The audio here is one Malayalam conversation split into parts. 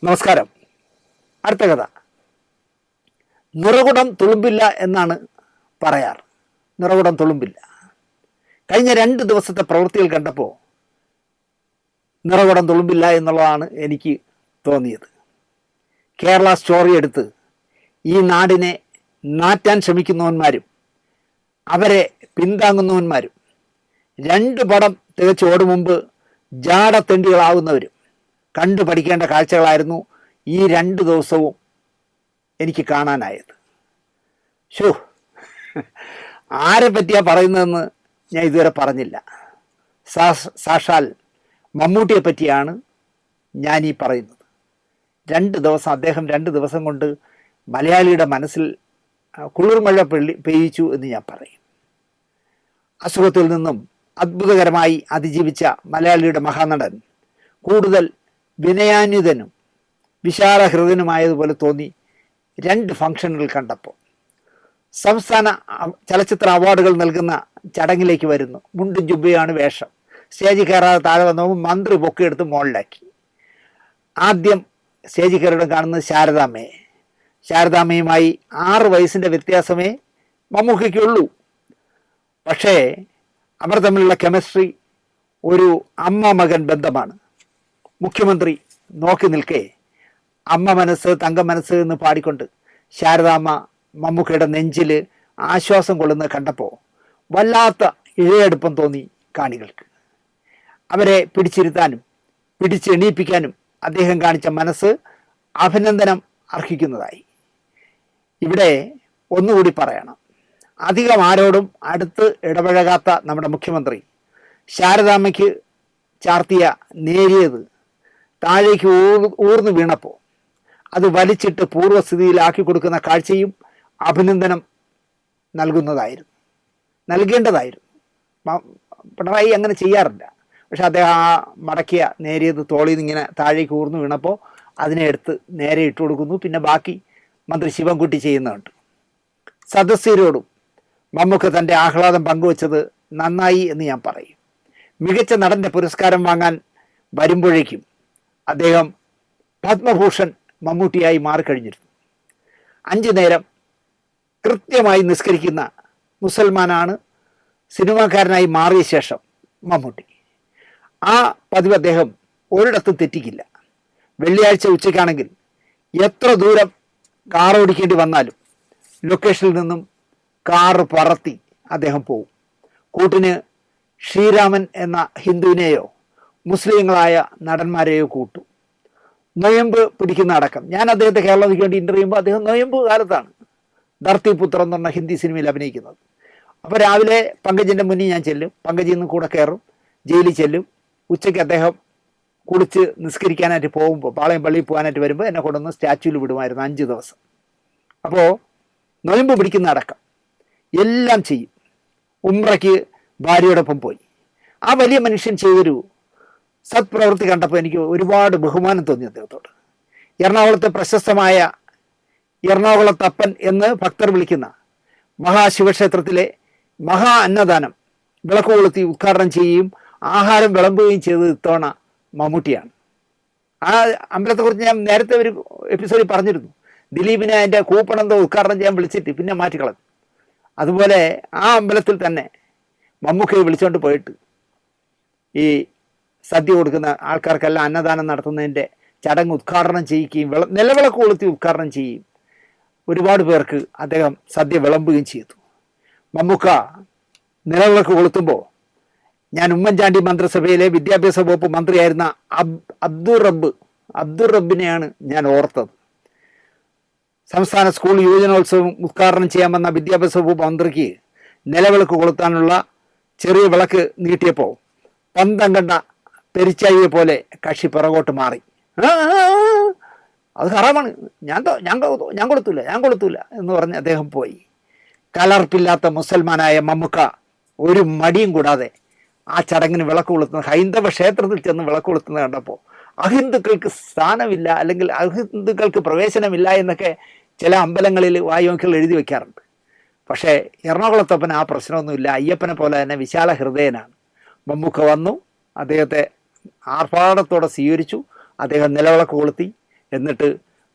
നമസ്കാരം. അടുത്ത കഥ. നിറകുടം തുളുമ്പില്ല എന്നാണ് പറയാറ്. നിറകുടം തുളുമ്പില്ല. കഴിഞ്ഞ 2 ദിവസത്തെ പ്രവൃത്തികൾ കണ്ടപ്പോൾ നിറകുടം തുളുമ്പില്ല എന്നുള്ളതാണ് എനിക്ക് തോന്നിയത്. കേരള സ്റ്റോറി എടുത്ത് ഈ നാടിനെ നാറ്റാൻ ശ്രമിക്കുന്നവന്മാരും അവരെ പിന്താങ്ങുന്നവന്മാരും 2 പടം തികച്ച് ഓടും മുമ്പ് ജാടത്തെണ്ടികളാവുന്നവരും കണ്ടു പഠിക്കേണ്ട കാഴ്ചകളായിരുന്നു ഈ 2 ദിവസവും എനിക്ക് കാണാനായത്. ആരെ പറ്റിയാ പറയുന്നതെന്ന് ഞാൻ ഇതുവരെ പറഞ്ഞില്ല. സാക്ഷാൽ മമ്മൂട്ടിയെ പറ്റിയാണ് ഞാൻ ഈ പറയുന്നത്. 2 ദിവസം അദ്ദേഹം 2 ദിവസം കൊണ്ട് മലയാളിയുടെ മനസ്സിൽ കുളിർമഴ പെയ്യിച്ചു എന്ന് ഞാൻ പറയും. അസുഖത്തിൽ നിന്നും അത്ഭുതകരമായി അതിജീവിച്ച മലയാളിയുടെ മഹാനടൻ കൂടുതൽ വിനയാന്വിതനും വിശാലഹൃദയനുമായതുപോലെ തോന്നി 2 ഫംഗ്ഷനുകൾ കണ്ടപ്പോൾ. സംസ്ഥാന ചലച്ചിത്ര അവാർഡുകൾ നൽകുന്ന ചടങ്ങിലേക്ക് വരുന്നു. മുണ്ടും ജുബയാണ് വേഷം. സ്റ്റേജിൽ കയറാതെ താഴെ വന്നപ്പോൾ മന്ത്രി പൊക്കിയെടുത്ത് മുകളിലാക്കി. ആദ്യം സ്റ്റേജിൽ കയറിയിട്ട് കാണുന്നത് ശാരദാമ്മയെ. ശാരദാമ്മയുമായി 6 വയസ്സിൻ്റെ വ്യത്യാസമേ മമ്മൂക്കയ്ക്കുള്ളൂ. പക്ഷേ അവർ തമ്മിലുള്ള കെമിസ്ട്രി ഒരു അമ്മ മകൻ ബന്ധമാണ്. മുഖ്യമന്ത്രി നോക്കി നിൽക്കേ അമ്മ മനസ്സ് തങ്ക മനസ്സ് എന്ന് പാടിക്കൊണ്ട് ശാരദാമ്മ മമ്മൂക്കയുടെ നെഞ്ചിൽ ആശ്വാസം കൊള്ളുന്നത് കണ്ടപ്പോൾ വല്ലാത്ത ഇഴയെടുപ്പം തോന്നി കാണികൾക്ക്. അവരെ പിടിച്ചിരുത്താനും പിടിച്ചെണീപ്പിക്കാനും അദ്ദേഹം കാണിച്ച മനസ്സ് അഭിനന്ദനം അർഹിക്കുന്നതായി. ഇവിടെ ഒന്നുകൂടി പറയണം. അധികം ആരോടും അടുത്ത് ഇടപഴകാത്ത നമ്മുടെ മുഖ്യമന്ത്രി ശാരദാമ്മയ്ക്ക് ചാർത്തിയ നേരിയത് താഴേക്ക് ഊർന്നു വീണപ്പോൾ അത് വലിച്ചിട്ട് പൂർവ്വസ്ഥിതിയിലാക്കി കൊടുക്കുന്ന കാഴ്ചയും അഭിനന്ദനം നൽകേണ്ടതായിരുന്നു. പിണറായി അങ്ങനെ ചെയ്യാറില്ല. പക്ഷെ അദ്ദേഹം ആ മടക്കിയ നേരിയത് തോളിൽ നിന്ന് ഇങ്ങനെ താഴേക്ക് ഊർന്നു വീണപ്പോൾ അതിനെ എടുത്ത് നേരെ ഇട്ട് കൊടുക്കുന്നു. പിന്നെ ബാക്കി മന്ത്രി ശിവൻകുട്ടി ചെയ്യുന്നുണ്ട്. സദസ്യരോടും മമ്മൂക്ക തൻ്റെ ആഹ്ലാദം പങ്കുവച്ചത് നന്നായി എന്ന് ഞാൻ പറയും. മികച്ച നടൻ്റെ പുരസ്കാരം വാങ്ങാൻ വരുമ്പോഴേക്കും അദ്ദേഹം പത്മഭൂഷൺ മമ്മൂട്ടിയായി മാറിക്കഴിഞ്ഞിരുന്നു. 5 നേരം കൃത്യമായി നിസ്കരിക്കുന്ന മുസൽമാനാണ് സിനിമാക്കാരനായി മാറിയ ശേഷം മമ്മൂട്ടി. ആ പതിവ് അദ്ദേഹം ഒരിടത്തും തെറ്റിക്കില്ല. വെള്ളിയാഴ്ച ഉച്ചയ്ക്കാണെങ്കിൽ എത്ര ദൂരം കാർ ഓടിക്കേണ്ടി വന്നാലും ലൊക്കേഷനിൽ നിന്നും കാറ് പറത്തി അദ്ദേഹം പോവും. കൂട്ടിന് ശ്രീരാമൻ എന്ന ഹിന്ദുവിനെയോ മുസ്ലിങ്ങളായ നടന്മാരെയോ കൂട്ടും. നൊയമ്പ് പിടിക്കുന്ന അടക്കം. ഞാൻ അദ്ദേഹത്തെ കേരളത്തിലേക്ക് വേണ്ടി ഇൻ്റർവ്യൂ ചെയ്യുമ്പോൾ അദ്ദേഹം നൊയമ്പ് കാലത്താണ് ധർത്തി പുത്രൻ എന്ന് പറഞ്ഞ ഹിന്ദി സിനിമയിൽ അഭിനയിക്കുന്നത്. അപ്പോൾ രാവിലെ പങ്കജിൻ്റെ മുന്നിൽ ഞാൻ ചെല്ലും. പങ്കജിൽ നിന്ന് കൂടെ കയറും, ജയിലിൽ ചെല്ലും. ഉച്ചയ്ക്ക് അദ്ദേഹം കുളിച്ച് നിസ്കരിക്കാനായിട്ട് പോകുമ്പോൾ പാളയം പള്ളിയിൽ പോകാനായിട്ട് വരുമ്പോൾ എന്നെ കൊണ്ടുവന്ന് സ്റ്റാച്യൂവിൽ വിടുമായിരുന്നു 5 ദിവസം. അപ്പോൾ നൊയമ്പ് പിടിക്കുന്ന അടക്കം എല്ലാം ചെയ്യും. ഉംറയ്ക്ക് ഭാര്യയോടൊപ്പം പോയി. ആ വലിയ മനുഷ്യൻ ചെയ്തൊരു സത്പ്രവൃത്തി കണ്ടപ്പോൾ എനിക്ക് ഒരുപാട് ബഹുമാനം തോന്നി അദ്ദേഹത്തോട്. എറണാകുളത്തെ പ്രശസ്തമായ എറണാകുളത്തപ്പൻ എന്ന് ഭക്തർ വിളിക്കുന്ന മഹാശിവക്ഷേത്രത്തിലെ മഹാ അന്നദാനം വിളക്ക് കൊളുത്തി ഉദ്ഘാടനം ചെയ്യുകയും ആഹാരം വിളമ്പുകയും ചെയ്തത് ഇത്തവണ മമ്മൂട്ടിയാണ്. ആ അമ്പലത്തെക്കുറിച്ച് ഞാൻ നേരത്തെ ഒരു എപ്പിസോഡിൽ പറഞ്ഞിരുന്നു. ദിലീപിനെ അതിൻ്റെ കൂപ്പണെന്തോ ഉദ്ഘാടനം ചെയ്യാൻ വിളിച്ചിട്ട് പിന്നെ മാറ്റിക്കളഞ്ഞു. അതുപോലെ ആ അമ്പലത്തിൽ തന്നെ മമ്മൂക്കയെ വിളിച്ചുകൊണ്ട് പോയിട്ട് ഈ സദ്യ കൊടുക്കുന്ന ആൾക്കാർക്കെല്ലാം അന്നദാനം നടത്തുന്നതിൻ്റെ ചടങ്ങ് ഉദ്ഘാടനം ചെയ്യിക്കുകയും നിലവിളക്ക് കൊളുത്തി ഉദ്ഘാടനം ചെയ്യുകയും ഒരുപാട് പേർക്ക് അദ്ദേഹം സദ്യ വിളമ്പുകയും ചെയ്തു. മമ്മൂക്ക നിലവിളക്ക് കൊളുത്തുമ്പോൾ ഞാൻ ഉമ്മൻചാണ്ടി മന്ത്രിസഭയിലെ വിദ്യാഭ്യാസ വകുപ്പ് മന്ത്രിയായിരുന്ന അബ്ദുർ റബ്ബിനെയാണ് ഞാൻ ഓർത്തത്. സംസ്ഥാന സ്കൂൾ യുവജനോത്സവം ഉദ്ഘാടനം ചെയ്യാൻ വന്ന വിദ്യാഭ്യാസ വകുപ്പ് മന്ത്രിക്ക് നിലവിളക്ക് കൊളുത്താനുള്ള ചെറിയ വിളക്ക് നീട്ടിയപ്പോൾ പന്തം കണ്ട പെരിച്ചായിയെ പോലെ കക്ഷി പിറകോട്ട് മാറി. അത് ഹറാമാണ്, ഞാൻ കൊടുത്തൂല എന്ന് പറഞ്ഞ് അദ്ദേഹം പോയി. കലർപ്പില്ലാത്ത മുസൽമാനായ മമ്മൂക്ക ഒരു മടിയും കൂടാതെ ആ ചടങ്ങിന് വിളക്ക് കൊളുത്തുന്നത്, ഹൈന്ദവ ക്ഷേത്രത്തിൽ ചെന്ന് വിളക്ക് കൊളുത്തുന്നത് കണ്ടപ്പോൾ അഹിന്ദുക്കൾക്ക് സ്ഥാനമില്ല, അല്ലെങ്കിൽ അഹിന്ദുക്കൾക്ക് പ്രവേശനമില്ല എന്നൊക്കെ ചില അമ്പലങ്ങളിൽ വായുവെങ്കിൽ എഴുതി വയ്ക്കാറുണ്ട്. പക്ഷേ എറണാകുളത്തപ്പൻ ആ പ്രശ്നമൊന്നുമില്ല. അയ്യപ്പനെ പോലെ തന്നെ വിശാല ഹൃദയനാണ്. മമ്മൂക്ക വന്നു, അദ്ദേഹത്തെ ആർഭാടത്തോടെ സ്വീകരിച്ചു. അദ്ദേഹം നിലവിളക്ക് കൊളുത്തി എന്നിട്ട്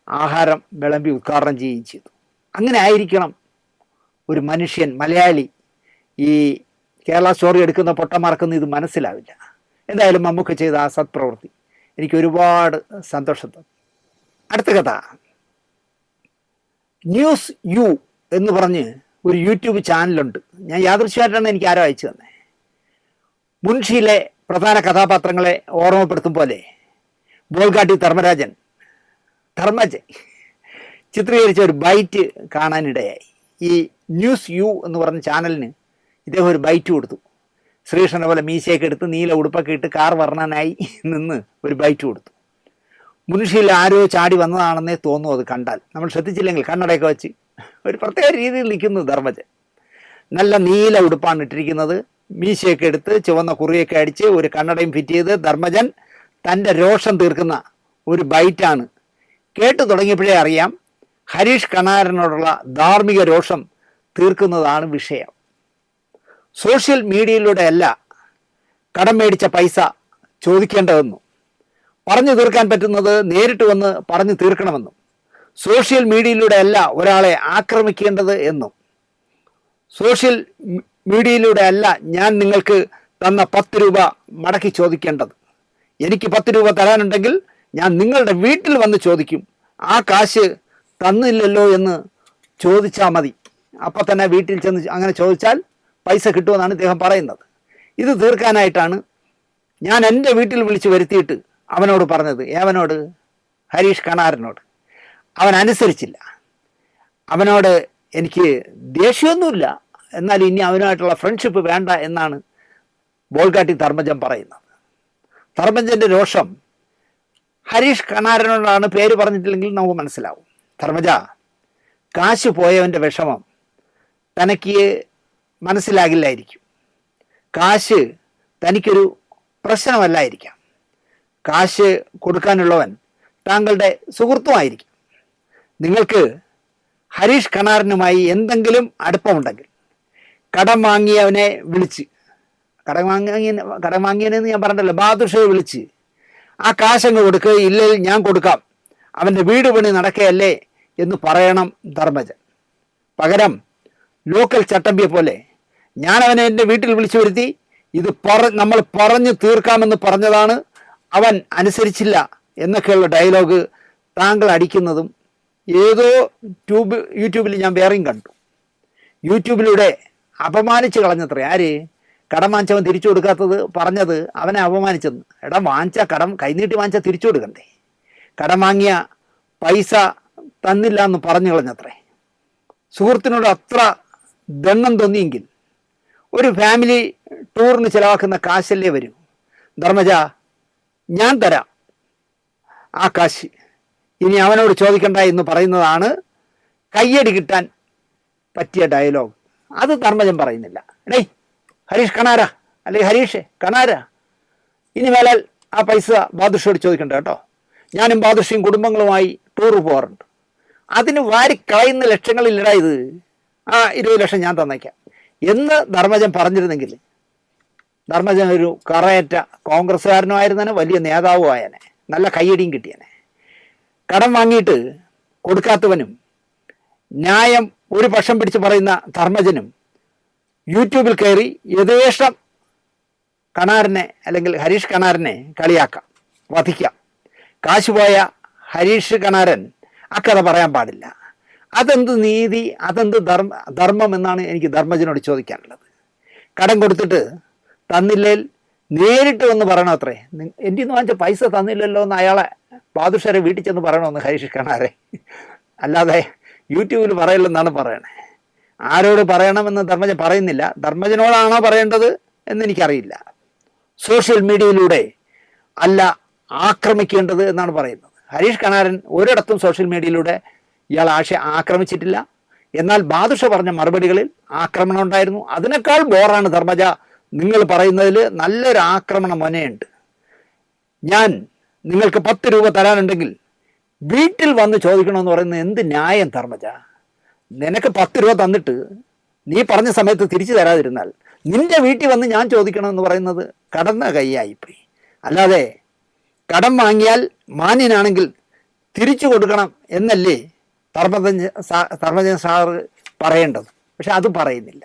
ആഹാരം വിളമ്പി ഉദ്ഘാടനം ചെയ്യുകയും ചെയ്തു. അങ്ങനെ ആയിരിക്കണം ഒരു മനുഷ്യൻ, മലയാളി. ഈ കേരള സ്റ്റോറി എടുക്കുന്ന പൊട്ടന്മാർക്കൊന്നും ഇത് മനസ്സിലാവില്ല. എന്തായാലും മമ്മൂക്ക ചെയ്ത ആ സത്പ്രവൃത്തി എനിക്ക് ഒരുപാട് സന്തോഷം തന്നു. അടുത്ത കഥ, ന്യൂസ് യു എന്ന് പറഞ്ഞ് ഒരു യൂട്യൂബ് ചാനലുണ്ട്. ഞാൻ യാദൃശ്യമായിട്ടാണ് എനിക്ക് ആരോ അയച്ചു തന്നെ. മുൻഷിയിലെ പ്രധാന കഥാപാത്രങ്ങളെ ഓർമ്മപ്പെടുത്തും പോലെ ബോൾഗാട്ടി ധർമ്മജൻ ചിത്രീകരിച്ച ഒരു ബൈറ്റ് കാണാനിടയായി. ഈ ന്യൂസ് യു എന്ന് പറഞ്ഞ ചാനലിന് ഇദ്ദേഹം ഒരു ബൈറ്റ് കൊടുത്തു. ശ്രീകൃഷ്ണനെ പോലെ മീശയൊക്കെ എടുത്ത് നീല ഉടുപ്പൊക്കെ ഇട്ട് കാർ വർണ്ണനായി നിന്ന് ഒരു ബൈറ്റ് കൊടുത്തു. മുൻഷിയിൽ ആരോ ചാടി വന്നതാണെന്നേ തോന്നുന്നു അത് കണ്ടാൽ. നമ്മൾ ശ്രദ്ധിച്ചില്ലെങ്കിൽ കണ്ണടയൊക്കെ വെച്ച് ഒരു പ്രത്യേക രീതിയിൽ നിൽക്കുന്നു ധർമ്മജൻ. നല്ല നീല ഉടുപ്പാണ് ഇട്ടിരിക്കുന്നത്. മീശയൊക്കെ എടുത്ത് ചുവന്ന കുറിയൊക്കെ അടിച്ച് ഒരു കണ്ണടയും ഫിറ്റ് ചെയ്ത് ധർമ്മജൻ തൻ്റെ രോഷം തീർക്കുന്ന ഒരു ബൈറ്റാണ്. കേട്ടു തുടങ്ങിയപ്പോഴേ അറിയാം ഹരീഷ് കണാരനോടുള്ള ധാർമ്മിക രോഷം തീർക്കുന്നതാണ് വിഷയം. സോഷ്യൽ മീഡിയയിലൂടെയല്ല കടം മേടിച്ച പൈസ ചോദിക്കേണ്ടതെന്നും പറഞ്ഞു തീർക്കാൻ പറ്റുന്നത് നേരിട്ട് വന്ന് പറഞ്ഞു തീർക്കണമെന്നും സോഷ്യൽ മീഡിയയിലൂടെയല്ല ഒരാളെ ആക്രമിക്കേണ്ടത് എന്നും സോഷ്യൽ മീഡിയയിലൂടെയല്ല ഞാൻ നിങ്ങൾക്ക് തന്ന 10 രൂപ മടക്കി ചോദിക്കേണ്ടത്. എനിക്ക് 10 രൂപ തരാനുണ്ടെങ്കിൽ ഞാൻ നിങ്ങളുടെ വീട്ടിൽ വന്ന് ചോദിക്കും. ആ കാശ് തന്നില്ലല്ലോ എന്ന് ചോദിച്ചാൽ മതി. അപ്പം തന്നെ വീട്ടിൽ ചെന്ന് അങ്ങനെ ചോദിച്ചാൽ പൈസ കിട്ടുമെന്നാണ് ഇദ്ദേഹം പറയുന്നത്. ഇത് തീർക്കാനായിട്ടാണ് ഞാൻ എൻ്റെ വീട്ടിൽ വിളിച്ച് വരുത്തിയിട്ട് അവനോട് പറഞ്ഞത്. ഏവനോട്? ഹരീഷ് കണാരനോട്. അവൻ അനുസരിച്ചില്ല. അവനോട് എനിക്ക് ദേഷ്യമൊന്നുമില്ല, എന്നാൽ ഇനി അവനുമായിട്ടുള്ള ഫ്രണ്ട്ഷിപ്പ് വേണ്ട എന്നാണ് ബോൾഗാട്ടി ധർമ്മജൻ പറയുന്നത്. ധർമ്മജൻ്റെ രോഷം ഹരീഷ് കണാരനോടാണ്. പേര് പറഞ്ഞിട്ടില്ലെങ്കിൽ നമുക്ക് മനസ്സിലാവും. ധർമ്മജ, കാശ് പോയവൻ്റെ വിഷമം തനിക്ക് മനസ്സിലാകില്ലായിരിക്കും. കാശ് തനിക്കൊരു പ്രശ്നമല്ലായിരിക്കാം. കാശ് കൊടുക്കാനുള്ളവൻ താങ്കളുടെ സുഹൃത്തുമായിരിക്കും. നിങ്ങൾക്ക് ഹരീഷ് കണാരനുമായി എന്തെങ്കിലും അടുപ്പമുണ്ടെങ്കിൽ കടം വാങ്ങിയവനെ വിളിച്ച്, കടം വാങ്ങിയവനെന്ന് ഞാൻ പറഞ്ഞല്ലോ, ബാദുഷയെ വിളിച്ച് ആ കാശങ്ങ് കൊടുക്കുക, ഇല്ലെങ്കിൽ ഞാൻ കൊടുക്കാം, അവൻ്റെ വീട് പണി നടക്കുകയല്ലേ എന്ന് പറയണം ധർമ്മജൻ. പകരം ലോക്കൽ ചട്ടമ്പിയെ പോലെ ഞാൻ അവനെ എൻ്റെ വീട്ടിൽ വിളിച്ചു വരുത്തി ഇത് നമ്മൾ പറഞ്ഞു തീർക്കാമെന്ന് പറഞ്ഞതാണ്, അവൻ അനുസരിച്ചില്ല എന്നൊക്കെയുള്ള ഡയലോഗ് താങ്കൾ അടിക്കുന്നതും ഏതോ യൂട്യൂബിൽ ഞാൻ വേറെയും കണ്ടു. യൂട്യൂബിലൂടെ അപമാനിച്ച് കളഞ്ഞത്രേ. ആര്? കടം വാങ്ങിച്ചവൻ തിരിച്ചു കൊടുക്കാത്തത് പറഞ്ഞത് അവനെ അപമാനിച്ചെന്ന്. എടാ, കടം കൈനീട്ടി വാങ്ങിച്ചാൽ തിരിച്ചു കൊടുക്കണ്ടേ? കടം വാങ്ങിയ പൈസ തന്നില്ല എന്ന് പറഞ്ഞു കളഞ്ഞത്രേ. സുഹൃത്തിനോട് അത്ര ദണ്ണം തോന്നിയെങ്കിൽ ഒരു ഫാമിലി ടൂറിന് ചിലവാക്കുന്ന കാശല്ലേ വരൂ. ധർമ്മജ, ഞാൻ തരാം ആ കാശ്, ഇനി അവനോട് ചോദിക്കണ്ട എന്ന് പറയുന്നതാണ് കയ്യടി കിട്ടാൻ പറ്റിയ ഡയലോഗ്. അത് ധർമ്മജൻ പറയുന്നില്ല. എടേ ഹരീഷ് കണാര, അല്ലെങ്കിൽ ഹരീഷ് കണാര, ഇനി മേലാൽ ആ പൈസ ബാദുഷയോട് ചോദിക്കണ്ട കേട്ടോ. ഞാനും ബാദുഷയും കുടുംബങ്ങളുമായി ടൂർ പോകാറുണ്ട്. അതിന് വാരിക്കളയുന്ന ലക്ഷങ്ങളില്ലടാ ഇത്. ആ 20 ലക്ഷം ഞാൻ തന്നേക്കാം എന്ന് ധർമ്മജൻ പറഞ്ഞിരുന്നെങ്കിൽ ധർമ്മജൻ ഒരു കറയറ്റ കോൺഗ്രസ്സുകാരനുമായിരുന്നേനെ, വലിയ നേതാവും ആയനെ, നല്ല കയ്യടിയും കിട്ടിയനെ. കടം വാങ്ങിയിട്ട് കൊടുക്കാത്തവനും ന്യായം ഒരു പക്ഷം പിടിച്ച് പറയുന്ന ധർമ്മജനും യൂട്യൂബിൽ കയറി യഥേഷ്ടം കണാരനെ അല്ലെങ്കിൽ ഹരീഷ് കണാരനെ കളിയാക്കാം, വധിക്കാം. കാശുപോയ ഹരീഷ് കണാരൻ അക്കഥ പറയാൻ പാടില്ല. അതെന്ത് നീതി, അതെന്ത് ധർമ്മം എന്നാണ് എനിക്ക് ധർമ്മജനോട് ചോദിക്കാനുള്ളത്. കടം കൊടുത്തിട്ട് തന്നില്ലേൽ നേരിട്ട് വന്ന് പറയണോ അത്രേ. എൻ്റെ നിന്ന് വാങ്ങിച്ച പൈസ തന്നില്ലല്ലോ എന്ന് അയാളെ ബാദുഷരെ വീട്ടിൽ ചെന്ന് പറയണമെന്ന് ഹരീഷ് കണാരെ. അല്ലാതെ യൂട്യൂബിൽ പറയില്ലെന്നാണ് പറയണേ. ആരോട് പറയണമെന്ന് ധർമ്മജൻ പറയുന്നില്ല. ധർമ്മജനോടാണോ പറയേണ്ടത് എന്നെനിക്കറിയില്ല. സോഷ്യൽ മീഡിയയിലൂടെ അല്ല ആക്രമിക്കേണ്ടത് എന്നാണ് പറയുന്നത്. ഹരീഷ് കണാരൻ ഒരിടത്തും സോഷ്യൽ മീഡിയയിലൂടെ ഇയാൾ ആക്രമിച്ചിട്ടില്ല. എന്നാൽ ബാദുഷ പറഞ്ഞ മറുപടികളിൽ ആക്രമണം ഉണ്ടായിരുന്നു. അതിനേക്കാൾ ബോറാണ് ധർമ്മജ നിങ്ങൾ പറയുന്നതിൽ നല്ലൊരു ആക്രമണ മൊനയുണ്ട്. ഞാൻ നിങ്ങൾക്ക് 10 രൂപ തരാനുണ്ടെങ്കിൽ വീട്ടിൽ വന്ന് ചോദിക്കണമെന്ന് പറയുന്നത് എന്ത് ന്യായം ധർമ്മജ? നിനക്ക് 10 രൂപ തന്നിട്ട് നീ പറഞ്ഞ സമയത്ത് തിരിച്ചു തരാതിരുന്നാൽ നിന്റെ വീട്ടിൽ വന്ന് ഞാൻ ചോദിക്കണമെന്ന് പറയുന്നത് കടന്ന കൈയായിപ്പോയി. അല്ലാതെ കടം വാങ്ങിയാൽ മാന്യനാണെങ്കിൽ തിരിച്ചു കൊടുക്കണം എന്നല്ലേ ധർമ്മജൻ സാറ് പറയേണ്ടത്. പക്ഷെ അത് പറയുന്നില്ല.